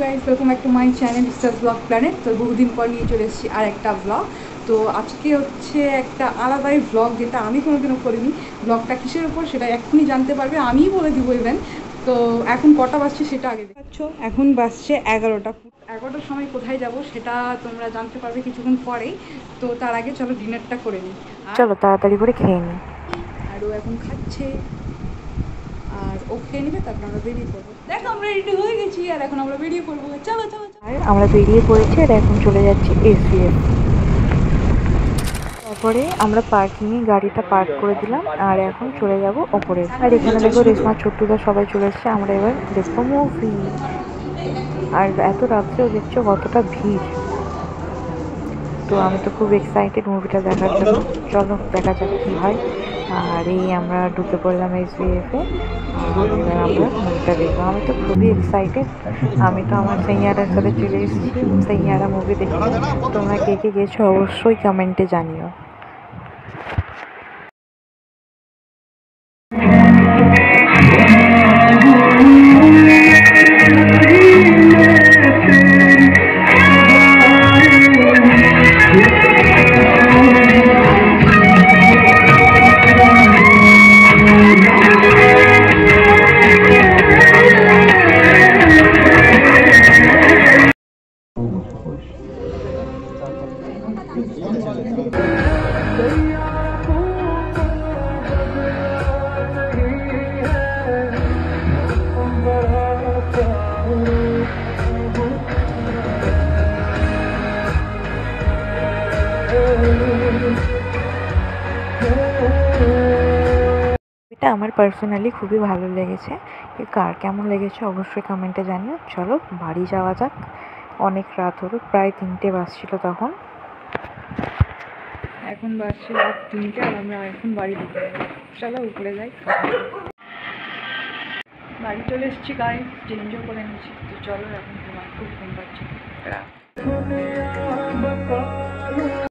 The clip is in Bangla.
Guys, welcome back to my channel star blog planet. তো বহুদিন পর নিয়ে চলে এসেছি আর একটা ব্লগ। তো আজকে হচ্ছে একটা আলাদাই ব্লগ, যেটা আমি কোনোদিনও করিনি। ব্লগটা কিসের উপর সেটা এক্ষুনি জানতে পারবে, আমিই বলে দিব ইভেন। তো এখন কটা বাজছে সেটা আগে দেখাচ্ছ। এখন বাজছে 11টা। 11টার সময় কোথায় যাব সেটা তোমরা জানতে পারবে কিছুক্ষণ পরেই। তো তার আগে চলো ডিনারটা করে নিই। চলো তাড়াতাড়ি করে খেয়ে নিই। আর ও এখন খাচ্ছে, আর ও খেয়ে নিবে, তারপর আমরা বেরিয়ে পড়বো। দেখো আমরা রেডি হয়ে গেছি, আর এখন আমরা বেরিয়ে পড়বো। চলো চলো চলো। আর আমরা বেরিয়ে পড়েছি আর এখন চলে যাচ্ছি এসভিএফ। তারপরে আমরা পার্কিংয়ে গাড়িটা পার্ক করে দিলাম আর এখন চলে যাব ওপরে। আর এখানে দেখো রেশমা ছোট্টুদা সবাই চলে এসছে, আমরা এবার দেখবো মুভি। আর এত রাত্রেও দেখছো কতটা ভিড়। তো আমি তো খুব এক্সাইটেড মুভিটা দেখার জন্য। চলো দেখা যাক কী হয়। আর এই আমরা ঢুকে পড়লাম এসভিএফে। এবার আমরা মুভিটা দেখবো। আমি তো খুবই এক্সাইটেড। আমি তো আমার সাইয়ারার সাথে চলে এসেছি সাইয়ারা মুভি দেখতে। তোমরা কে কে গেছো অবশ্যই কমেন্টে জানিও। এটা আমার পার্সোনালি খুবই ভালো লেগেছে। কার কেমন লেগেছে অবশ্যই কমেন্টে জানিও। চলো বাড়ি যাওয়া যাক। অনেক রাত হলো, প্রায় 3টে বাজছিল তখন। এখন বাজছে রাত 3টে, আর আমরা এখন বাড়ি ঢুকে যাবো। চলো উপরে যাই। বাড়ি চলে এসেছি, গাড়ি চেঞ্জও করে নিচ্ছি। তো চলো এখন ঘুমাই, খুব ঘুম পাচ্ছে।